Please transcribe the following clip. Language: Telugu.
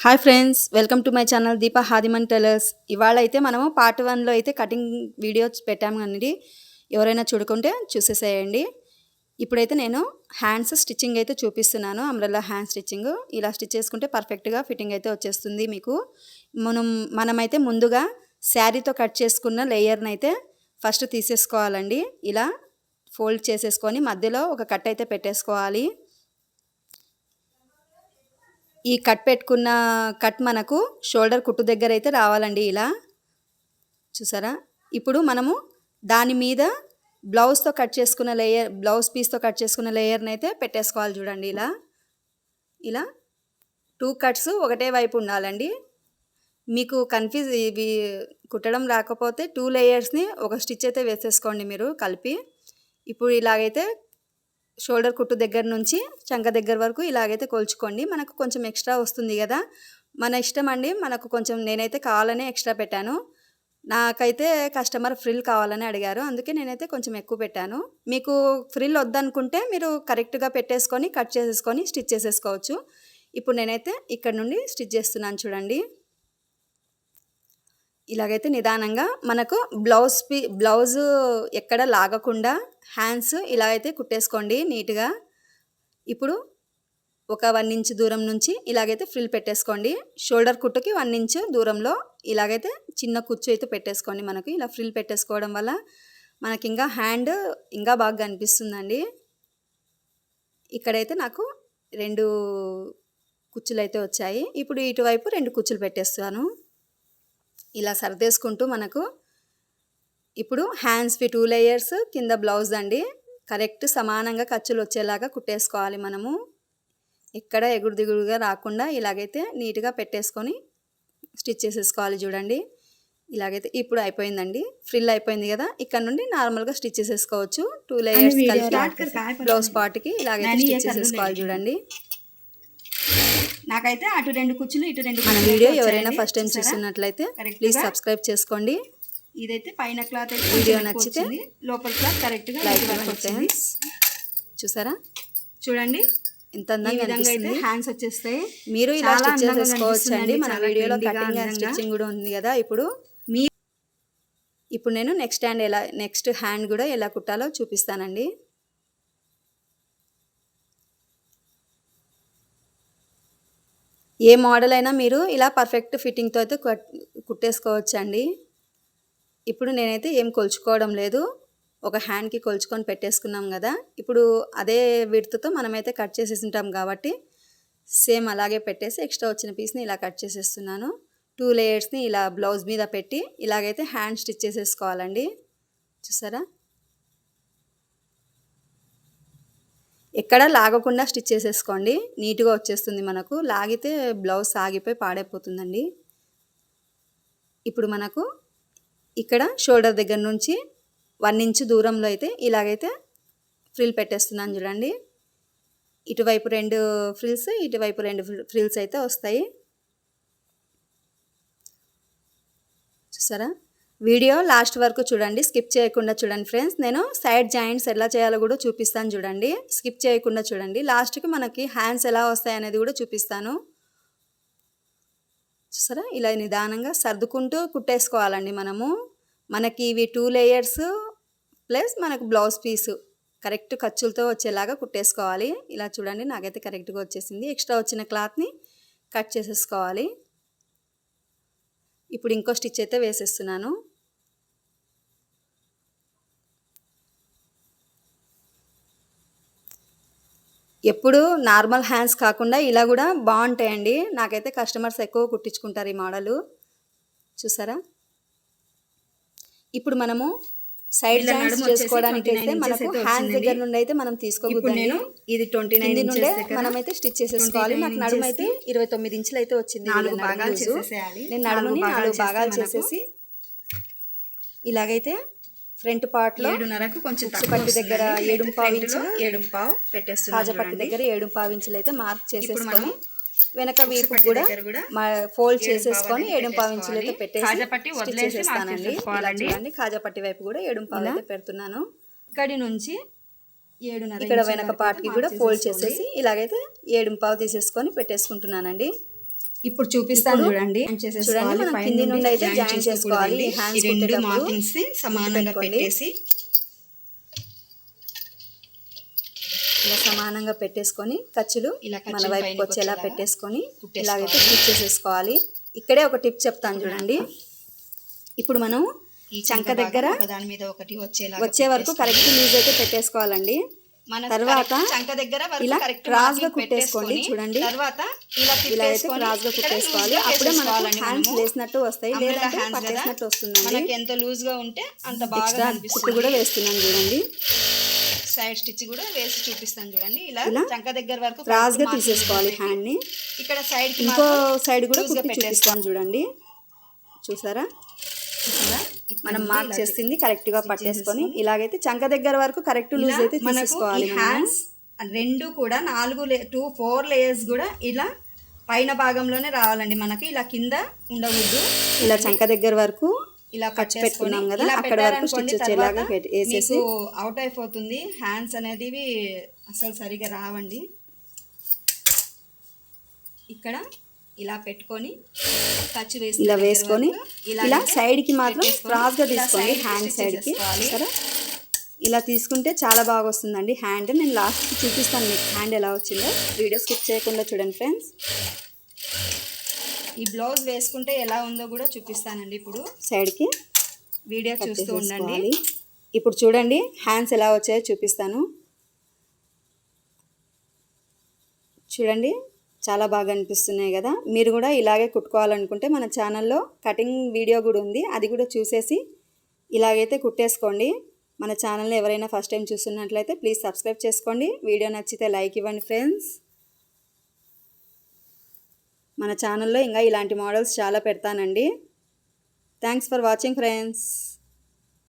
Hi friends, welcome to my channel Deepa Hadiman tailors. ఇవాళ అయితే మనము పార్ట్ 1లో అయితే కటింగ్ వీడియోస్ పెట్టాము అండి. ఎవరైనా చూడకుంటే చూసేసేయండి. ఇప్పుడైతే నేను హ్యాండ్స్ స్టిచ్చింగ్ అయితే చూపిస్తున్నాను. అంబ్రెల్లా హ్యాండ్ స్టిచ్చింగ్ ఇలా స్టిచ్ చేసుకుంటే పర్ఫెక్ట్గా ఫిట్టింగ్ అయితే వచ్చేస్తుంది మీకు. మనమైతే ముందుగా శారీతో కట్ చేసుకున్న లేయర్ని అయితే ఫస్ట్ తీసేసుకోవాలండి. ఇలా ఫోల్డ్ చేసేసుకొని మధ్యలో ఒక కట్ అయితే పెట్టేసుకోవాలి. ఈ పెట్టుకున్న కట్ మనకు షోల్డర్ కుట్టు దగ్గర అయితే రావాలండి. ఇలా చూసారా. ఇప్పుడు మనము దాని మీద బ్లౌజ్తో కట్ చేసుకున్న లేయర్, బ్లౌజ్ పీస్తో కట్ చేసుకున్న లేయర్ని అయితే పెట్టేసుకోవాలి. చూడండి ఇలా ఇలా 2 కట్స్ ఒకటే వైపు ఉండాలండి. మీకు ఇవి కుట్టడం రాకపోతే 2 లేయర్స్ని ఒక స్టిచ్ అయితే వేసేసుకోండి మీరు కలిపి. ఇప్పుడు ఇలాగైతే షోల్డర్ కుట్టు దగ్గర నుంచి చంక దగ్గర వరకు ఇలాగైతే కొలుచుకోండి. మనకు కొంచెం ఎక్స్ట్రా వస్తుంది కదా, మన ఇష్టం అండి. మనకు కొంచెం నేనైతే కావాలనే ఎక్స్ట్రా పెట్టాను. నాకైతే కస్టమర్ ఫ్రిల్ కావాలని అడిగారు, అందుకే నేనైతే కొంచెం ఎక్కువ పెట్టాను. మీకు ఫ్రిల్ వద్దనుకుంటే మీరు కరెక్ట్గా పెట్టేసుకొని కట్ చేసేసుకొని స్టిచ్ చేసేసుకోవచ్చు. ఇప్పుడు నేనైతే ఇక్కడ నుండి స్టిచ్ చేస్తున్నాను చూడండి. ఇలాగైతే నిదానంగా మనకు బ్లౌజ్ ఎక్కడ లాగకుండా హ్యాండ్స్ ఇలాగైతే కుట్టేసుకోండి నీట్గా. ఇప్పుడు ఒక 1 ఇంచ్ దూరం నుంచి ఇలాగైతే ఫ్రిల్ పెట్టేసుకోండి. షోల్డర్ కుట్టుకి 1 ఇంచ్ దూరంలో ఇలాగైతే చిన్న కుచ్చు అయితే పెట్టేసుకోండి. మనకు ఇలా ఫ్రిల్ పెట్టేసుకోవడం వల్ల మనకి ఇంకా హ్యాండ్ ఇంకా బాగా కనిపిస్తుందండి. ఇక్కడైతే నాకు 2 కుచ్చులు అయితే వచ్చాయి. ఇప్పుడు ఇటువైపు 2 కుచ్చులు పెట్టేస్తాను. ఇలా సర్దేసుకుంటూ మనకు ఇప్పుడు హ్యాండ్స్వి 2 లేయర్స్, కింద బ్లౌజ్ అండి. కరెక్ట్ సమానంగా ఖర్చులు వచ్చేలాగా కుట్టేసుకోవాలి. మనము ఎక్కడ ఎగుడు దిగుడుగా రాకుండా ఇలాగైతే నీట్గా పెట్టేసుకొని స్టిచ్ చేసేసుకోవాలి. చూడండి ఇలాగైతే ఇప్పుడు అయిపోయిందండి. ఫ్రిల్ అయిపోయింది కదా, ఇక్కడ నుండి నార్మల్గా స్టిచ్ చేసేసుకోవచ్చు. 2 లేయర్స్ కలిపి బ్లౌజ్ పార్ట్కి ఇలాగైతే స్టిచ్ చేసేసుకోవాలి. చూడండి నాకైతే అటు 2 కుచ్చులు ఇటు 2 మన వీడియో ఎవరైనా ఫస్ట్ టైం చూస్తున్నట్లయితే ప్లీజ్ సబ్స్క్రైబ్ చేసుకోండి. ఇదైతే పైన క్లాత్ అయితే వీడియో నచ్చితే లోపల క్లాత్ కరెక్ట్గా లైక్ చేయండి. చూసారా చూడండి ఎంత అందంగా అయితే హ్యాండ్స్ వచ్చేస్తాయి. మీరు ఇలా స్టిచ్ చేసుకోవచ్చు అండి. మన వీడియోలో కటింగ్ అండ్ స్టిచ్చింగ్ కూడా ఉంది కదా. ఇప్పుడు నేను నెక్స్ట్ హ్యాండ్ కూడా ఎలా కుట్టాలో చూపిస్తానండి. ఏ మోడల్ అయినా మీరు ఇలా పర్ఫెక్ట్ ఫిట్టింగ్తో అయితే కుట్టేసుకోవచ్చు అండి. ఇప్పుడు నేనైతే ఏం కొలుచుకోవడం లేదు, ఒక హ్యాండ్కి కొలుచుకొని పెట్టేసుకున్నాం కదా. ఇప్పుడు అదే విడ్త్తో మనమైతే కట్ చేసేసి ఉంటాం కాబట్టి సేమ్ అలాగే పెట్టేసి ఎక్స్ట్రా వచ్చిన పీస్ని ఇలా కట్ చేసేస్తున్నాను. 2 లేయర్స్ని ఇలా బ్లౌజ్ మీద పెట్టి ఇలాగైతే హ్యాండ్ స్టిచ్ చేసేసుకోవాలండి. చూసారా, ఎక్కడ లాగకుండా స్టిచ్ చేసేసుకోండి. నీట్గా వచ్చేస్తుంది. మనకు లాగితే బ్లౌజ్ సాగిపోయి పాడైపోతుందండి. ఇప్పుడు మనకు ఇక్కడ షోల్డర్ దగ్గర నుంచి 1 ఇంచ్ దూరంలో అయితే ఇలాగైతే ఫ్రిల్ పెట్టేస్తున్నాను చూడండి. ఇటువైపు 2 ఫ్రిల్స్, ఇటువైపు 2 ఫ్రిల్స్ అయితే వస్తాయి. చూసారా, వీడియో లాస్ట్ వరకు చూడండి, స్కిప్ చేయకుండా చూడండి ఫ్రెండ్స్. నేను సైడ్ జాయింట్స్ ఎలా చేయాలో కూడా చూపిస్తాను చూడండి. స్కిప్ చేయకుండా చూడండి. లాస్ట్కి మనకి హ్యాండ్స్ ఎలా వస్తాయి అనేది కూడా చూపిస్తాను. చూసారా, ఇలా నిదానంగా సర్దుకుంటూ కుట్టేసుకోవాలండి. మనకి ఇవి 2 లేయర్స్ ప్లస్ మనకు బ్లౌజ్ పీసు కరెక్ట్ ఖర్చులతో వచ్చేలాగా కుట్టేసుకోవాలి. ఇలా చూడండి, నాకైతే కరెక్ట్గా వచ్చేసింది. ఎక్స్ట్రా వచ్చిన క్లాత్ని కట్ చేసేసుకోవాలి. ఇప్పుడు ఇంకో స్టిచ్ అయితే వేసేస్తున్నాను. ఎప్పుడు నార్మల్ హ్యాండ్స్ కాకుండా ఇలా కూడా బాగుంటాయండి. నాకైతే కస్టమర్స్ ఎక్కువ కుట్టించుకుంటారు ఈ మోడలు. చూసారా, ఇప్పుడు మనము సైడ్ జాయింట్స్ చేసుకోవడానికి అయితే మనకు హ్యాండ్స్ దగ్గర నుండి అయితే మనం తీసుకోకూడదండి. ఇది 29 నుండే మనమైతే స్టిచ్ చేసేసుకోవాలి. నాకు నడుము అయితే 29 ఇంచులు అయితే వచ్చింది. నేను నడుముని 4 భాగాలు చేసేసి ఇలాగైతే ఫ్రంట్ పార్ట్ లో 7.5కు కొంచెం పట్టి దగ్గర 7.5 ఇంచులు, 7.5 పెట్టేస్తున్నాను. కాజా పట్టి దగ్గర 7.5 ఇంచులు అయితే మార్క్ చేసేసుకొని వెనక వీపు కూడా ఫోల్డ్ చేసేసుకొని 7.5 ఇంచులు అయితే పెట్టేసి స్టిచ్ చేసేస్తానండి. చూడండి, కాజా పట్టి వైపు కూడా 7.5 అయితే పెడుతున్నాను. ఇక్కడి నుంచి 7.5 ఇక్కడ వెనక పార్ట్కి కూడా ఫోల్డ్ చేసేసి ఇలాగైతే 7.5 తీసేసుకొని పెట్టేసుకుంటున్నానండి. ఇప్పుడు చూపిస్తాను ఇప్పుడు చూడండి. చూడండి, మనం కింది నుండి అయితే జాయిన్ చేసుకోవాలి. ఈ హ్యాండ్స్ రెండు కుట్టేటప్పుడు మార్కింగ్స్ సమానంగా పెట్టుకోండి. పెట్టేసి ఇలా సమానంగా పెట్టేసుకొని ఖర్చులు ఇలా మన ఖర్చులు వైపుకి పైనకి వచ్చేలా వచ్చేలాగా పెట్టేసుకొని కుట్టేసుకోవాలి. ఇలాగైతే స్టిచ్ చేసేసుకోవాలి. ఇక్కడే ఒక టిప్ చెప్తాను చూడండి. ఇప్పుడు మనం ఈ చంక దగ్గర దాని మీద ఒకటి వచ్చే వరకు కరెక్ట్ లూజ్ అయితే పెట్టేసుకోవాలండి. తర్వాత చంక దగ్గర ఇలా క్రాస్ గా కుట్టేసుకోండి. చూడండి, తర్వాత ఇలా ఇలా అయితే క్రాస్ గా కుట్టేసుకోవాలి. అప్పుడే మనకు హ్యాండ్స్ లేసినట్టు వస్తాయి, లేదంటే పట్టేసినట్టు వస్తుందండి. మనకి ఎంత లూజ్ గా ఉంటే అంత బాగా ఎక్స్ట్రా కుట్టు కూడా వేస్తున్నాను చూడండి. సైడ్ స్టిచ్ కూడా వేసి చూపిస్తాను చూడండి. ఇలా ఇలా చంక దగ్గర వరకు క్రాస్ గా తీసేసుకోవాలి హ్యాండ్ ని. ఇక్కడ సైడ్ కి ఇంకో సైడ్ కూడా కుట్టి చూపిస్తాను చూడండి. చూసారా, మనం మార్క్ చేసింది కరెక్ట్ గా పట్టేసుకొని ఇలాగైతే చంక దగ్గర వరకు కరెక్ట్ లూజ్ అయితే తీసుకోవాలి. హ్యాండ్స్ రెండు కూడా 4 లేయర్స్ కూడా ఇలా పైన భాగంలోనే రావాలండి. మనకి ఇలా కింద ఉండవద్దు. ఇలా చంక దగ్గర వరకు ఇలా ఖర్చు పెట్టుకున్నాం కదా, అక్కడ వరకు స్టిచ్ వచ్చేలాగా వేసేసి అవుట్ అయిపోతుంది. హ్యాండ్స్ అనేది అసలు సరిగా రావండి. ఇక్కడ ఇలా పెట్టుకొని ఖర్చు వేసి ఇలా వేసుకొని ఇలా సైడ్ కి మాత్రం క్రాస్ గా తీసుకోండి. హ్యాండ్ సైడ్ కి సరే, ఇలా తీసుకుంటే చాలా బాగా వస్తుందండి హ్యాండ్. నేను లాస్ట్ కి చూపిస్తాను మీకు హ్యాండ్ ఎలా వచ్చిందో. వీడియో స్కిప్ చేయకుండా చూడండి ఫ్రెండ్స్. ఈ బ్లౌజ్ వేసుకుంటే ఎలా ఉందో కూడా చూపిస్తానండి. ఇప్పుడు సైడ్ కి వీడియో చూస్తూ ఉండండి. ఇప్పుడు చూడండి హ్యాండ్స్ ఎలా వచ్చాయో చూపిస్తాను. చూడండి, చాలా బాగా అనిపిస్తున్నాయి కదా. మీరు కూడా ఇలాగే కుట్టుకోవాలనుకుంటే మన ఛానల్లో కటింగ్ వీడియో కూడా ఉంది, అది కూడా చూసేసి ఇలాగైతే కుట్టేసుకోండి. మన ఛానల్ని ఎవరైనా ఫస్ట్ టైం చూస్తున్నట్లయితే ప్లీజ్ సబ్స్క్రైబ్ చేసుకోండి. వీడియో నచ్చితే లైక్ ఇవ్వండి ఫ్రెండ్స్. మన ఛానల్లో ఇంకా ఇలాంటి మోడల్స్ చాలా పెడతానండి. Thanks for watching friends.